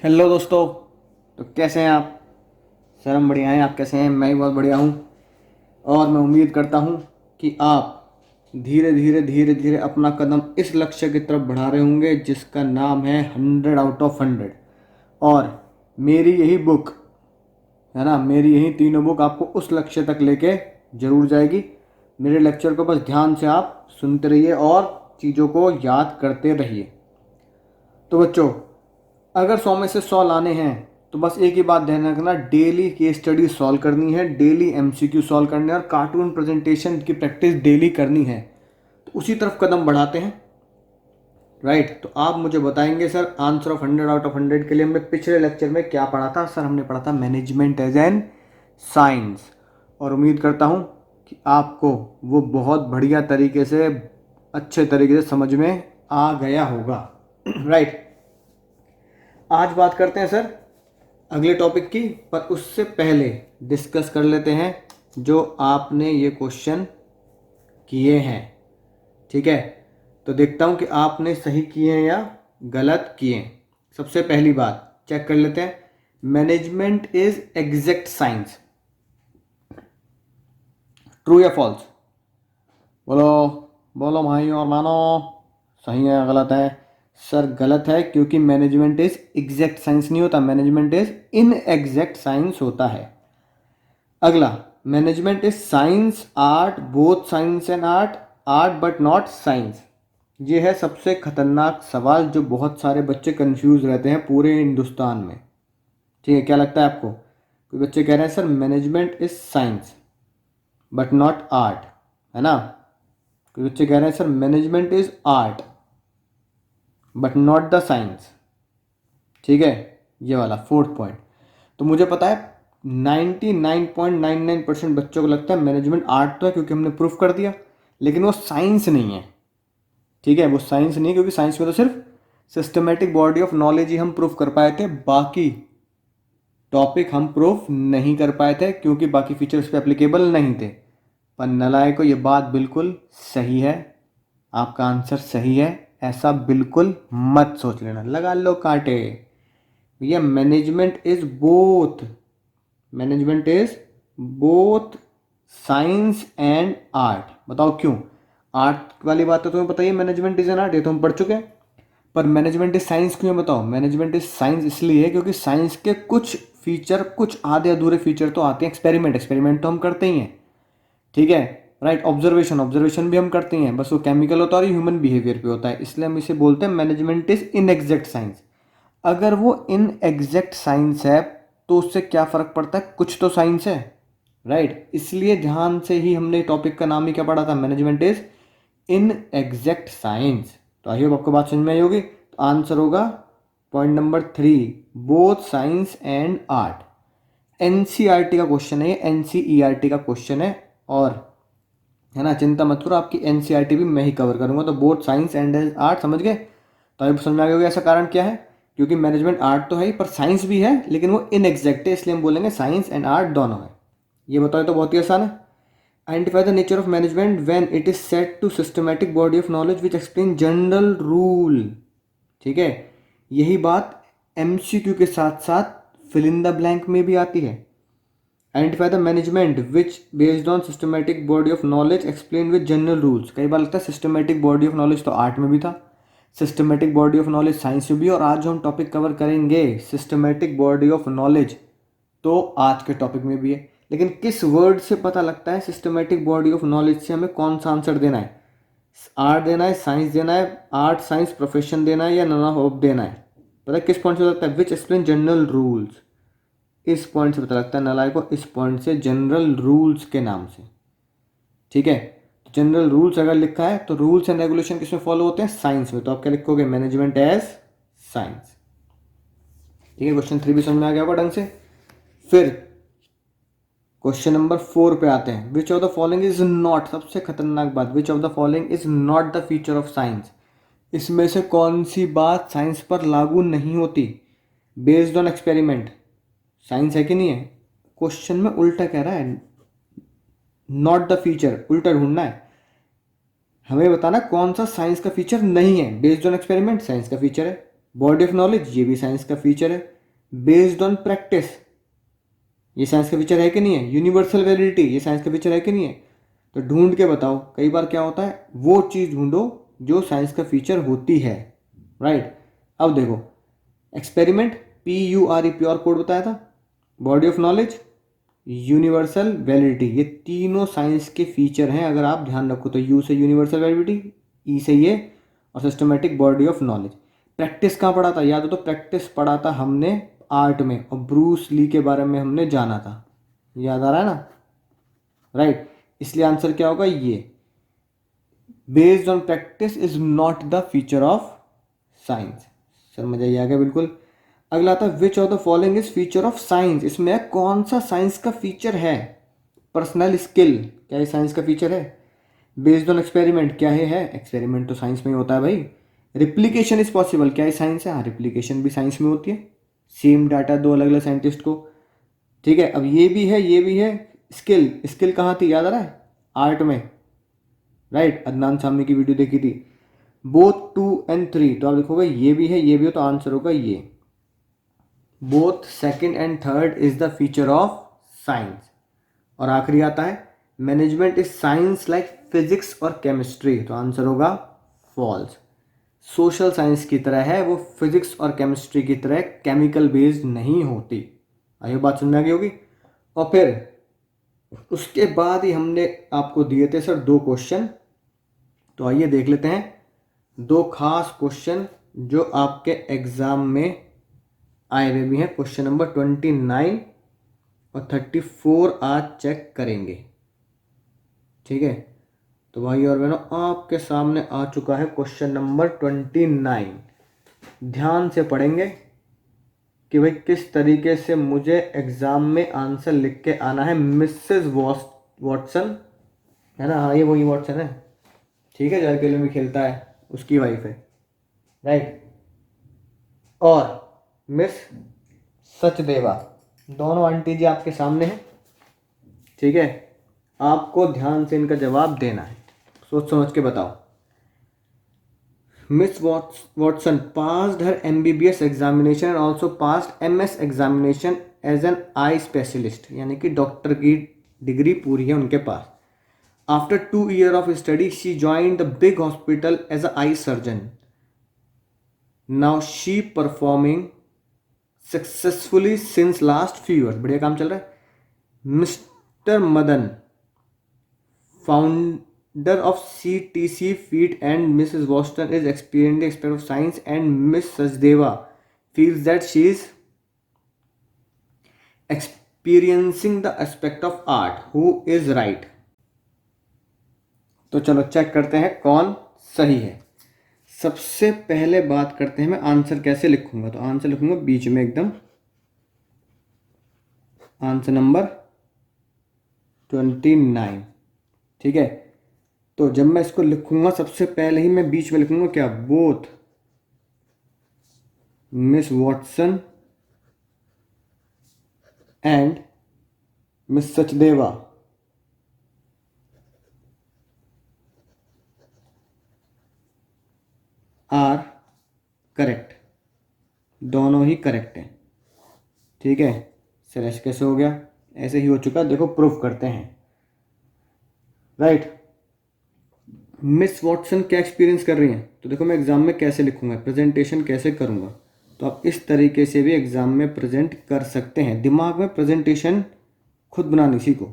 Hello दोस्तों। तो कैसे हैं आप? सर हम बढ़िया हैं। आप कैसे हैं? मैं भी बहुत बढ़िया हूँ। और मैं उम्मीद करता हूँ कि आप धीरे धीरे अपना कदम इस लक्ष्य की तरफ बढ़ा रहे होंगे जिसका नाम है 100 आउट ऑफ 100। और मेरी यही बुक है ना, मेरी यही तीनों बुक आपको उस लक्ष्य तक लेके ज़रूर जाएगी। मेरे लेक्चर को बस ध्यान से आप सुनते रहिए और चीज़ों को याद करते रहिए। तो बच्चों, अगर 100 में से 100 लाने हैं तो बस एक ही बात ध्यान रखना, डेली केस स्टडी सॉल्व करनी है, डेली एमसीक्यू सॉल्व करने हैं और कार्टून प्रेजेंटेशन की प्रैक्टिस डेली करनी है। तो उसी तरफ कदम बढ़ाते हैं। राइट। तो आप मुझे बताएंगे sir, answer of 100 out of 100 के लिए हमने पिछले लेक्चर में क्या पढ़ा था? सर हमने पढ़ा था मैनेजमेंट एज एन साइंस। और उम्मीद करता हूँ कि आपको वो बहुत बढ़िया तरीके से, अच्छे तरीके से समझ में आ गया होगा। राइट। आज बात करते हैं सर अगले टॉपिक की, पर उससे पहले डिस्कस कर लेते हैं जो आपने ये क्वेश्चन किए हैं। ठीक है, तो देखता हूं कि आपने सही किए हैं या गलत किए हैं। सबसे पहली बात चेक कर लेते हैं, management is exact science, true या फॉल्स? बोलो बोलो भाई और मानो, सही है या गलत है? सर गलत है, क्योंकि मैनेजमेंट इज एग्जैक्ट साइंस नहीं होता, management is in exact science होता है। अगला, management is science art, both science and art, art but not science. ये है सबसे खतरनाक सवाल जो बहुत सारे बच्चे कंफ्यूज रहते हैं पूरे हिंदुस्तान में। ठीक है, क्या लगता है आपको? कोई बच्चे कह रहे हैं sir management is science but not art, है ना? कोई बच्चे कह रहे हैं sir management is art but not the science. ठीक है, ये वाला फोर्थ पॉइंट। तो मुझे पता है 99.99% बच्चों को लगता है मैनेजमेंट आर्ट तो है, क्योंकि हमने प्रूफ कर दिया, लेकिन वो साइंस नहीं है। ठीक है, वो साइंस नहीं है, क्योंकि साइंस में तो सिर्फ सिस्टमेटिक बॉडी ऑफ नॉलेज ही हम प्रूफ कर पाए थे, बाकी टॉपिक हम प्रूफ नहीं कर पाए थे क्योंकि बाकी फीचर्स पे एप्लीकेबल नहीं थे। पर नलायक को ये बात बिल्कुल सही है, आपका आंसर सही है, ऐसा बिल्कुल मत सोच लेना। लगा लो कांटे। भैया management is both, management is both science and art. बताओ क्यों? आर्ट वाली बात तो तुम्हें पता ही है, मैनेजमेंट इज एन आर्ट, ये तो हम पढ़ चुके हैं। पर मैनेजमेंट इज साइंस क्यों है बताओ? मैनेजमेंट इज साइंस इसलिए है क्योंकि साइंस के कुछ फीचर, कुछ आधे अधूरे फीचर तो आते हैं। एक्सपेरिमेंट, एक्सपेरिमेंट तो हम करते ही हैं। ठीक है, राइट। ऑब्जर्वेशन, ऑब्जर्वेशन भी हम करते ही हैं, बस वो केमिकल होता है और ह्यूमन बिहेवियर पे होता है, इसलिए हम इसे बोलते हैं management is in exact science. अगर वो इन एग्जैक्ट साइंस है तो उससे क्या फ़र्क पड़ता है? कुछ तो साइंस है। राइट, इसलिए ध्यान से ही हमने टॉपिक का नाम ही क्या पढ़ा था? Management is in exact science. तो आई होप आपको बात समझ में आई होगी। तो आंसर होगा point number 3, both science and art. NCERT का क्वेश्चन है ये, एनसीईआरटी का क्वेश्चन है। और है ना, चिंता मत करो, आपकी एनसीईआरटी भी मैं ही कवर करूंगा। तो बोथ साइंस एंड आर्ट, समझ गए? तो अभी समझ में आ गया होगा ऐसा कारण क्या है। क्योंकि मैनेजमेंट आर्ट तो है ही, पर साइंस भी है, लेकिन वो इनएग्जैक्ट है, इसलिए हम बोलेंगे साइंस एंड आर्ट दोनों है। ये बताओ, तो बहुत ही आसान है। Identify the nature of management when it is set to systematic body of knowledge which explain general rule. ठीक है, यही बात एमसीक्यू के साथ साथ फिल इन द ब्लैंक में भी आती है। Identify the management which based on systematic body of knowledge explain with general rules. कई बार लगता है सिस्टमैटिक बॉडी ऑफ नॉलेज तो आर्ट में भी था, systematic body of knowledge science में भी, और आज जो हम टॉपिक कवर करेंगे सिस्टमैटिक बॉडी ऑफ नॉलेज, तो आज के टॉपिक में भी है। लेकिन किस वर्ड से पता लगता है सिस्टमैटिक बॉडी ऑफ नॉलेज से हमें कौन सा आंसर देना है? आर्ट देना है, साइंस देना है, आर्ट साइंस प्रोफेशन देना है, या नन ऑफ देना है? पता है किस पॉइंट से लगता है? विच एक्सप्लेन जनरल रूल्स। इस पॉइंट से पता लगता है नलायक को, इस पॉइंट से, जनरल रूल्स के नाम से। ठीक है, जनरल रूल्स अगर लिखा है तो रूल्स एंड रेगुलेशन किसमें फॉलो होते हैं? साइंस में। तो आप क्या लिखोगे? Management as science. ठीक है, क्वेश्चन 3 भी समझ में आ गया होगा ढंग से। फिर क्वेश्चन नंबर 4 पे आते हैं। Which of the following is not, सबसे खतरनाक बात, which of the following is not the feature of science. इसमें से कौन सी बात साइंस पर लागू नहीं होती? बेस्ड ऑन एक्सपेरिमेंट, साइंस है कि नहीं है? क्वेश्चन में उल्टा कह रहा है, नॉट द फीचर, उल्टा ढूंढना है। हमें बताना कौन सा साइंस का फीचर नहीं है। बेस्ड ऑन एक्सपेरिमेंट साइंस का फीचर है, बॉडी ऑफ नॉलेज, ये भी साइंस का फीचर है। बेस्ड ऑन प्रैक्टिस, ये साइंस का फीचर है कि नहीं है। यूनिवर्सल वैलिडिटी, ये साइंस का फीचर है कि नहीं है। तो ढूंढ के बताओ, कई बार क्या होता है, वो चीज़ ढूंढो जो साइंस का फीचर होती है, राइट। अब देखो, एक्सपेरिमेंट, PURE, प्योर कोड बताया था। Body of knowledge, universal validity, ये तीनों साइंस के फीचर हैं। अगर आप ध्यान रखो तो यू से यूनिवर्सल वैलिडिटी, ई से ये, और systematic body of knowledge. Practice कहाँ पढ़ा था, याद हो तो प्रैक्टिस पढ़ा था हमने आर्ट में, और ब्रूस ली के बारे में हमने जाना था, याद आ रहा है ना, राइट। इसलिए आंसर क्या होगा, ये based on practice is not the feature of science. Sir मजा ही आ गया बिल्कुल। अगला आता है which of the following is feature of science, इसमें कौन सा साइंस का फीचर है। पर्सनल स्किल, क्या ये साइंस का फीचर है। बेस्ड ऑन एक्सपेरिमेंट, क्या है एक्सपेरिमेंट तो साइंस में ही होता है भाई। रिप्लीकेशन इज पॉसिबल, क्या ये साइंस है, हाँ रिप्लीकेशन भी साइंस में होती है। सेम डाटा दो अलग अलग साइंटिस्ट को, ठीक है। अब ये भी है, ये भी है। स्किल, स्किल कहाँ थी, याद आ रहा है, आर्ट में, राइट। अदनान सामी की वीडियो देखी थी। बोथ 2 and 3, तो आप लिखोगे ये भी है ये भी हो, तो आंसर होगा ये। Both second and third is the feature of science. और आखिरी आता है management is science like physics और केमिस्ट्री, तो आंसर होगा फॉल्स। सोशल साइंस की तरह है वो, फिजिक्स और केमिस्ट्री की तरह केमिकल बेस्ड नहीं होती। आइए बात समझ में आ गई होगी। और फिर उसके बाद ही हमने आपको दिए थे सर 2 क्वेश्चन, तो आइए देख लेते हैं 2 खास क्वेश्चन जो आपके एग्जाम में आए हुए भी हैं। क्वेश्चन नंबर 29 और 34 आज चेक करेंगे, ठीक है। तो भाई और बहनों, आपके सामने आ चुका है क्वेश्चन नंबर 29। ध्यान से पढ़ेंगे कि भाई किस तरीके से मुझे एग्जाम में आंसर लिख के आना है। मिसेस वॉटसन है ना, हाँ ये वही वॉटसन है, ठीक है, जो IPL में खेलता है, उसकी वाइफ है, राइट। और मिस सचदेवा, दोनों आंटी जी आपके सामने हैं, ठीक है। आपको ध्यान से इनका जवाब देना है, सोच समझ के बताओ। Miss Watson passed her MBBS examination and also passed MS examination as an eye specialist, यानी कि डॉक्टर की डिग्री पूरी है उनके पास। After 2 years of study she joined the big hospital as a eye surgeon. Now she performing successfully since last few years, बढ़िया काम चल रहा है। Mr Madan, founder of CTC feet and Mrs वॉस्टन is experience the aspect of science and miss Sachdeva feels that she is experiencing the aspect of art. Who is right? तो चलो check करते हैं कौन सही है। सबसे पहले बात करते हैं मैं आंसर कैसे लिखूंगा, तो आंसर लिखूंगा बीच में एकदम, आंसर नंबर 29, ठीक है। तो जब मैं इसको लिखूंगा सबसे पहले ही मैं बीच में लिखूंगा क्या, both miss Watson and miss Sachdeva are correct, दोनों ही करेक्ट हैं, ठीक है। सर ऐसे कैसे हो गया, ऐसे ही हो चुका, देखो प्रूफ करते हैं, राइट। मिस वॉटसन क्या एक्सपीरियंस कर रही हैं, तो देखो मैं एग्जाम में कैसे लिखूंगा, प्रेजेंटेशन कैसे करूंगा, तो आप इस तरीके से भी एग्जाम में प्रेजेंट कर सकते हैं। दिमाग में प्रेजेंटेशन खुद बनानी सीखो।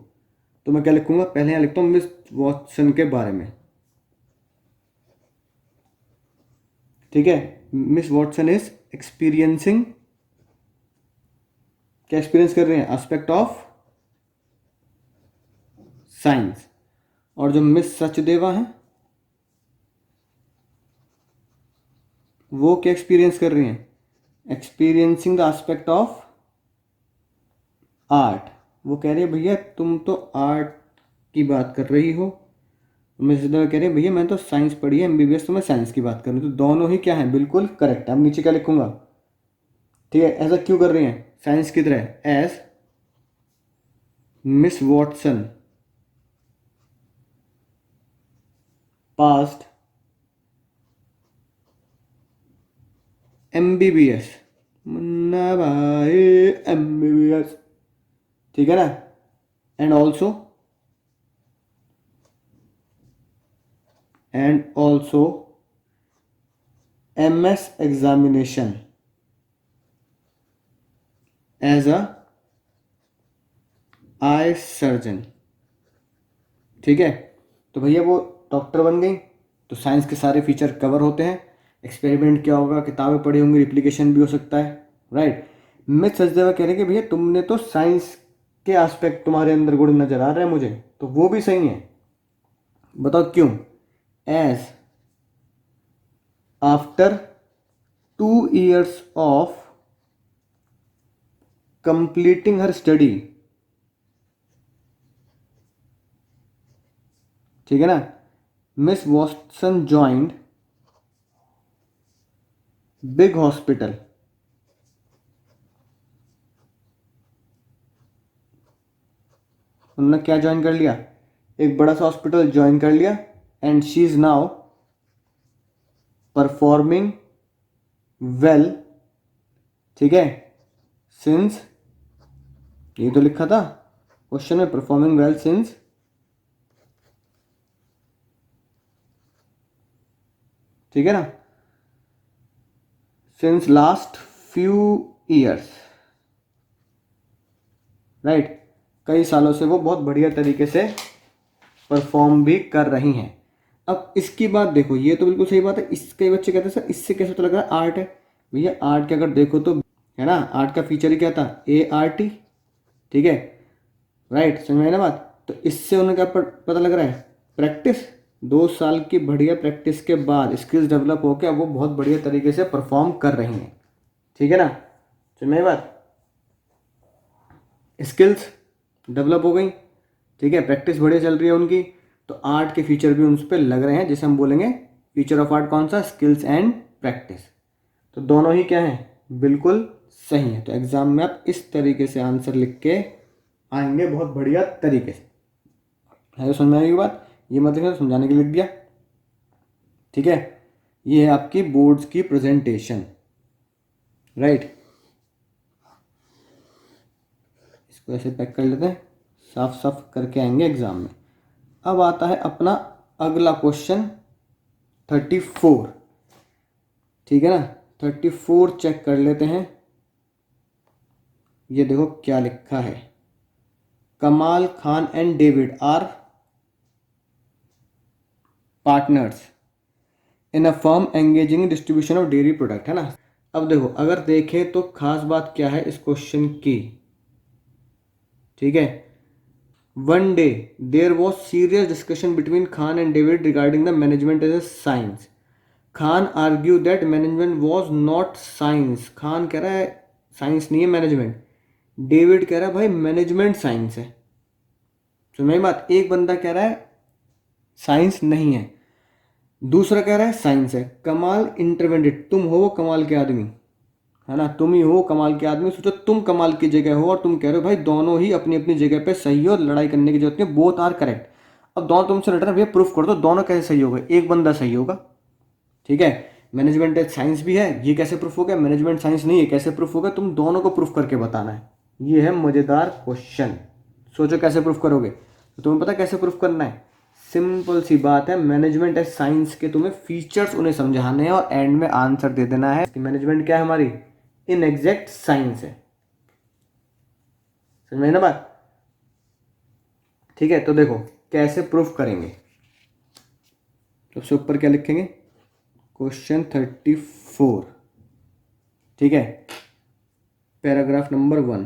तो मैं क्या लिखूंगा, पहले यहाँ लिखता हूँ मिस वॉटसन के बारे में, ठीक है। मिस वॉटसन इज एक्सपीरियंसिंग, क्या एक्सपीरियंस कर रहे हैं, एस्पेक्ट ऑफ साइंस। और जो मिस सचदेवा हैं वो क्या एक्सपीरियंस कर रही हैं, experiencing the aspect of art. वो कह रही है भैया तुम तो आर्ट की बात कर रही हो, मिस सचदेवा कह रही है भैया मैं तो साइंस पढ़ी है MBBS, तो मैं साइंस की बात कर रही हूँ। तो दोनों ही क्या है, बिल्कुल करेक्ट है। अब नीचे क्या लिखूंगा, ठीक है, ऐसा क्यों कर रही हैं साइंस की तरह, as miss Watson passed MBBS, Munna Bhai MBBS, ठीक है ना। And also MS examination as a eye surgeon, ठीक है। तो भैया वो डॉक्टर बन गई, तो साइंस के सारे फीचर कवर होते हैं। एक्सपेरिमेंट क्या होगा, किताबें पढ़ी होंगी, रिप्लिकेशन भी हो सकता है, राइट। मैं सचदेवा कह रहे कि भैया तुमने तो साइंस के एस्पेक्ट तुम्हारे अंदर गुण नजर आ रहे हैं मुझे, तो वो भी सही है। बताओ क्यों। As after 2 years of completing her study, ठीक है ना, miss Watson joined big hospital, उन्होंने क्या ज्वाइन कर लिया, एक बड़ा सा हॉस्पिटल ज्वाइन कर लिया। And she is now performing well, ठीक है, सिंस, ये तो लिखा था क्वेश्चन में, परफॉर्मिंग वेल सिंस, ठीक है ना, since last few years, right. कई सालों से वो बहुत बढ़िया तरीके से परफॉर्म भी कर रही हैं। अब इसकी बात देखो, ये तो बिल्कुल सही बात है। इसके बच्चे कहते हैं सर इससे कैसे तो लग रहा है आर्ट है। भैया आर्ट के अगर देखो तो है ना, आर्ट का फीचर ही क्या था, ART, ठीक है, राइट, समझ में आई ना बात। तो इससे उन्हें क्या पता लग रहा है, प्रैक्टिस, 2 साल की बढ़िया प्रैक्टिस के बाद स्किल्स डेवलप होकर वो बहुत बढ़िया तरीके से परफॉर्म कर रही हैं, ठीक है ना। समझ में आई बात, स्किल्स डेवलप हो गई, ठीक है, प्रैक्टिस बढ़िया चल रही है उनकी, तो आर्ट के फीचर भी उन पर लग रहे हैं, जिसे हम बोलेंगे फीचर ऑफ आर्ट कौन सा, स्किल्स एंड प्रैक्टिस। तो दोनों ही क्या है, बिल्कुल सही है। तो एग्जाम में आप इस तरीके से आंसर लिख के आएंगे बहुत बढ़िया तरीके से। है तो समझ में आएगी बात, ये मतलब समझाने के लिए लिख दिया, ठीक है। ये है आपकी बोर्ड्स की प्रेजेंटेशन, राइट। इसको ऐसे पैक कर लेते हैं, साफ साफ करके आएंगे एग्जाम में। अब आता है अपना अगला क्वेश्चन 34, ठीक है ना। 34 चेक कर लेते हैं। ये देखो क्या लिखा है, Kamal Khan and David are partners in a firm engaging distribution of dairy product, है ना। अब देखो अगर देखें तो खास बात क्या है इस क्वेश्चन की, ठीक है। One day there was serious discussion between Khan and David regarding the management as a science. Khan argue that management was not science, Khan कह रहा है साइंस नहीं है मैनेजमेंट, डेविड कह रहा है भाई मैनेजमेंट साइंस है। तो मेरी बात, एक बंदा कह रहा है साइंस नहीं है, दूसरा कह रहा है साइंस है। कमाल इंटरवेंटेड, तुम हो वो कमाल के आदमी, है ना, तुम ही हो कमाल के आदमी। सोचो तुम कमाल की जगह हो और तुम कह रहे हो भाई दोनों ही अपनी अपनी जगह पे सही हो, लड़ाई करने की जरूरत नहीं, बोथ आर करेक्ट। अब दोनों तुमसे लड़ रहे हैं, भैया प्रूफ कर दो दोनों कैसे सही हो गए, एक बंदा सही होगा, ठीक है। मैनेजमेंट साइंस भी है, ये कैसे प्रूफ हो गया, मैनेजमेंट साइंस नहीं है कैसे प्रूफ होगा, तुम दोनों को प्रूफ करके बताना है। ये है मजेदार क्वेश्चन, सोचो कैसे प्रूफ करोगे। तो तुम्हें पता कैसे प्रूफ करना है, सिंपल सी बात है, मैनेजमेंट एज साइंस के तुम्हें फीचर्स उन्हें समझाने हैं और एंड में आंसर दे देना है कि मैनेजमेंट क्या है हमारी, इनएग्जैक्ट साइंस है। समझ में ना बात, ठीक है। तो देखो कैसे प्रूफ करेंगे, सबसे ऊपर क्या लिखेंगे, क्वेश्चन 34, ठीक है, पैराग्राफ नंबर 1,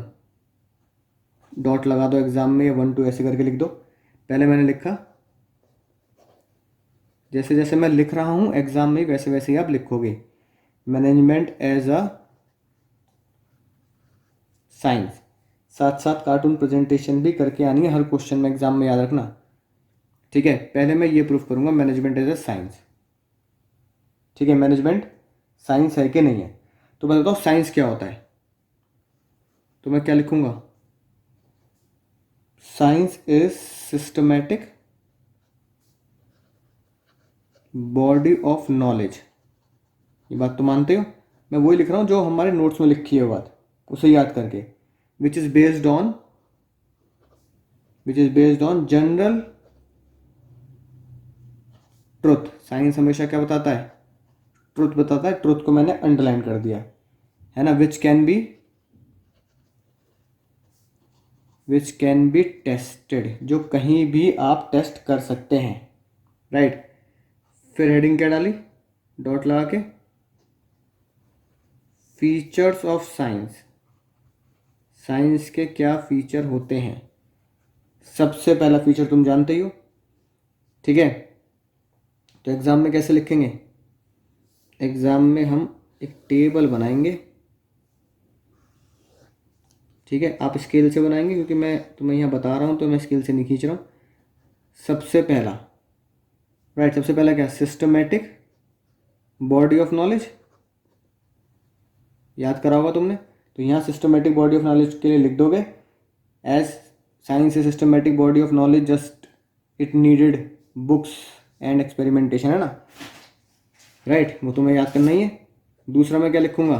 डॉट लगा दो एग्जाम में, 1 2 ऐसे करके लिख दो। पहले मैंने लिखा, जैसे जैसे मैं लिख रहा हूं एग्जाम में वैसे वैसे ही आप लिखोगे, मैनेजमेंट एज अ साइंस। साथ साथ कार्टून प्रेजेंटेशन भी करके आनी है हर क्वेश्चन में एग्जाम में, याद रखना, ठीक है। पहले मैं ये प्रूफ करूंगा मैनेजमेंट एज अ साइंस, ठीक है, मैनेजमेंट साइंस है कि नहीं है। तो मैं बताओ साइंस क्या होता है, तो मैं क्या लिखूंगा, science is systematic body of knowledge. ये बात तो मानते हो, मैं वही लिख रहा हूँ जो हमारे नोट्स में लिखी है बात, उसे याद करके। Which is based on general truth. Science हमेशा क्या बताता है? ट्रुथ बताता है। ट्रुथ को मैंने अंडरलाइन कर दिया है ना। विच कैन बी टेस्टेड, जो कहीं भी आप टेस्ट कर सकते हैं, राइट। फिर हेडिंग क्या डाली, डॉट लगा के, फीचर्स ऑफ साइंस। साइंस के क्या फीचर होते हैं? सबसे पहला फीचर तुम जानते ही हो, ठीक है। तो एग्जाम में कैसे लिखेंगे? एग्जाम में हम एक टेबल बनाएंगे, ठीक है। आप स्केल से बनाएंगे क्योंकि मैं तुम्हें यहाँ बता रहा हूँ तो मैं स्केल से नहीं खींच रहा हूँ। सबसे पहला, राइट, सबसे पहला क्या? Systematic body of knowledge. याद करा होगा तुमने। तो यहाँ सिस्टमेटिक बॉडी ऑफ नॉलेज के लिए लिख दोगे as science a systematic body of knowledge, just it needed books and experimentation, है ना, राइट। वो तुम्हें याद करना ही है। दूसरा मैं क्या लिखूंगा?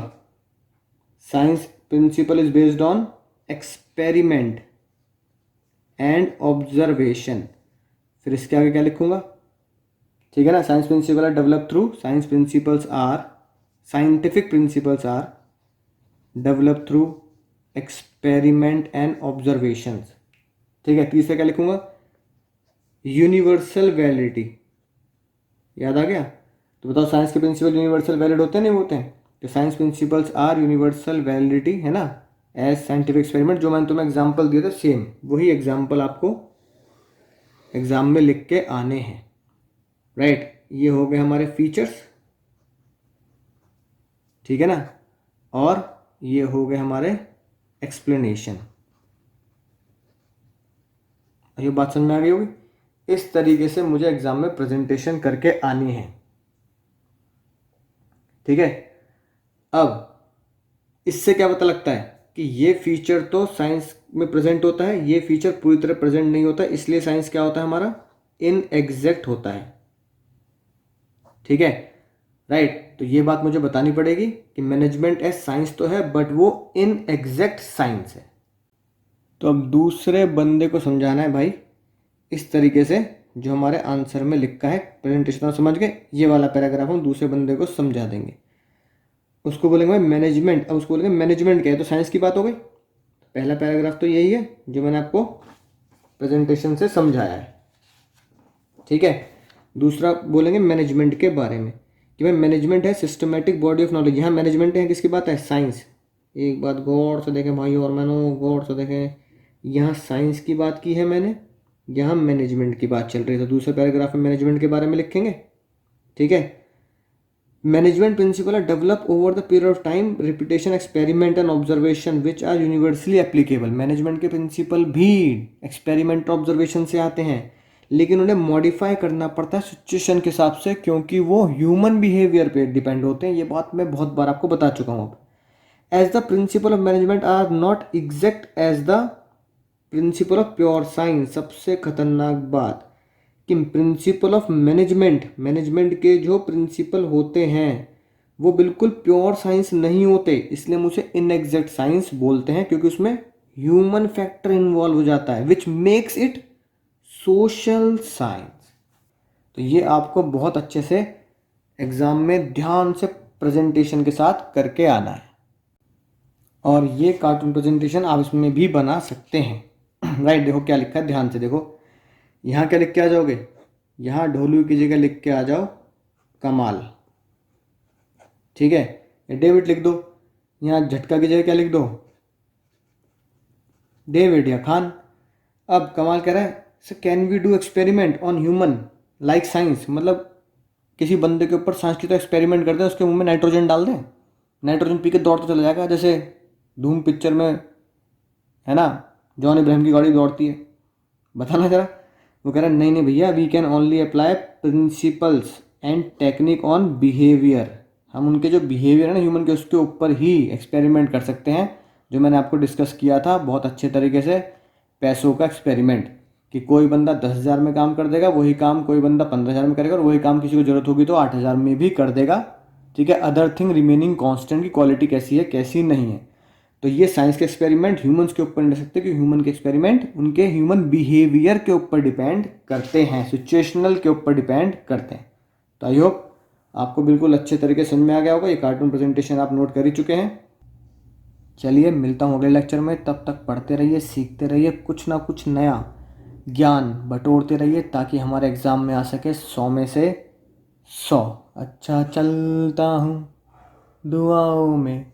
Science principle is based on experiment and observation. फिर इसके आगे क्या लिखूंगा? ठीक है ना। Science principle are develop through, scientific principles are develop through experiment and observations, ठीक है। तीसरा क्या लिखूंगा? Universal validity. याद आ गया? तो बताओ, साइंस के प्रिंसिपल यूनिवर्सल वैलिड होते हैं नहीं होते हैं? तो science principles are universal validity, है ना, एज साइंटिफिक एक्सपेरिमेंट। जो मैंने तुम्हें एग्जाम्पल दिया था सेम वही एग्जाम्पल आपको एग्जाम में लिख के आने हैं, राइट। ये हो गए हमारे फीचर्स, ठीक है ना, और ये हो गए हमारे एक्सप्लेनेशन। ये बात समझ में आ गई होगी। इस तरीके से मुझे एग्जाम में प्रेजेंटेशन करके आनी है, ठीक है। अब इससे क्या पता लगता है कि ये फीचर तो साइंस में प्रेजेंट होता है, ये फीचर पूरी तरह प्रेजेंट नहीं होता, इसलिए साइंस क्या होता है हमारा? इनएग्जैक्ट होता है, ठीक है, राइट। तो ये बात मुझे बतानी पड़ेगी कि मैनेजमेंट एज साइंस तो है बट वो इनएग्जैक्ट साइंस है। तो अब दूसरे बंदे को समझाना है भाई इस तरीके से जो हमारे आंसर में लिखा है। प्रेजेंटेशन समझ गए? ये वाला पैराग्राफ हम दूसरे बंदे को समझा देंगे। उसको बोलेंगे भाई मैनेजमेंट। अब उसको बोलेंगे मैनेजमेंट क्या है? तो साइंस की बात हो गई। पहला पैराग्राफ तो यही है जो मैंने आपको प्रेजेंटेशन से समझाया है, ठीक है। दूसरा बोलेंगे मैनेजमेंट के बारे में कि भाई मैनेजमेंट है सिस्टमेटिक बॉडी ऑफ नॉलेज। यहाँ मैनेजमेंट है किसकी बात है? साइंस। एक बात गौर से देखें भाई और मैंने गौर से देखें, यहाँ साइंस की बात की है मैंने, यहाँ मैनेजमेंट की बात चल रही है। तो दूसरे पैराग्राफ में मैनेजमेंट के बारे में लिखेंगे, ठीक है। Management principle are develop over the period of time, repetition, experiment and observation which are universally applicable. Management के प्रिंसिपल भी एक्सपेरिमेंट ऑब्जर्वेशन से आते हैं, लेकिन उन्हें मॉडिफाई करना पड़ता है सिचुएशन के हिसाब से, क्योंकि वो ह्यूमन बिहेवियर पे डिपेंड होते हैं। ये बात मैं बहुत बार आपको बता चुका हूँ। As the principle of management are not exact as the principle of pure science. सबसे खतरनाक बात कि प्रिंसिपल ऑफ मैनेजमेंट के जो प्रिंसिपल होते हैं वो बिल्कुल प्योर साइंस नहीं होते, इसलिए हम उसे इनएग्जैक्ट साइंस बोलते हैं, क्योंकि उसमें ह्यूमन फैक्टर इन्वॉल्व हो जाता है which makes it social science. तो ये आपको बहुत अच्छे से एग्जाम में ध्यान से प्रेजेंटेशन के साथ करके आना है, और ये कार्टून प्रेजेंटेशन आप इसमें भी बना सकते हैं, राइट। देखो क्या लिखा है, ध्यान से देखो। यहाँ क्या लिख के आ जाओगे? यहाँ ढोलू की जगह लिख के आ जाओ कमाल, ठीक है। डेविड लिख दो। यहाँ झटका की जगह क्या लिख दो? डेविड या खान। अब कमाल कह रहा है sir can we do experiment on human like science, मतलब किसी बंदे के ऊपर साइंस की तो एक्सपेरिमेंट करते हैं, उसके मुंह में नाइट्रोजन डाल दें, नाइट्रोजन पी के दौड़ तो चला जाएगा, जैसे धूम पिक्चर में है ना जॉन इब्राहिम की गाड़ी दौड़ती है। बताना जरा। वो कह रहा है नहीं नहीं भैया, we can only apply principles and technique on behaviour. हम उनके जो बिहेवियर है ना ह्यूमन के, उसके ऊपर ही एक्सपेरिमेंट कर सकते हैं, जो मैंने आपको डिस्कस किया था बहुत अच्छे तरीके से। पैसों का एक्सपेरिमेंट कि कोई बंदा 10,000 में काम कर देगा, वही काम कोई बंदा 15,000 में करेगा, और वही काम किसी को ज़रूरत होगी तो 8,000 में भी कर देगा, ठीक है, अदर थिंग रिमेनिंग कांस्टेंट की क्वालिटी कैसी है कैसी नहीं है। तो ये साइंस के एक्सपेरिमेंट ह्यूमंस के ऊपर नहीं रह सकते, क्योंकि ह्यूमन के एक्सपेरिमेंट उनके ह्यूमन बिहेवियर के ऊपर डिपेंड करते हैं, सिचुएशनल के ऊपर डिपेंड करते हैं। तो आई होप आपको बिल्कुल अच्छे तरीके से समझ में आ गया होगा। ये कार्टून प्रेजेंटेशन आप नोट कर ही चुके हैं। चलिए मिलता हूँ अगले लेक्चर में, तब तक पढ़ते रहिए, सीखते रहिए, कुछ ना कुछ नया ज्ञान बटोरते रहिए, ताकि हमारे एग्ज़ाम में आ सके 100 में से 100। अच्छा चलता हूँ दुआओं में।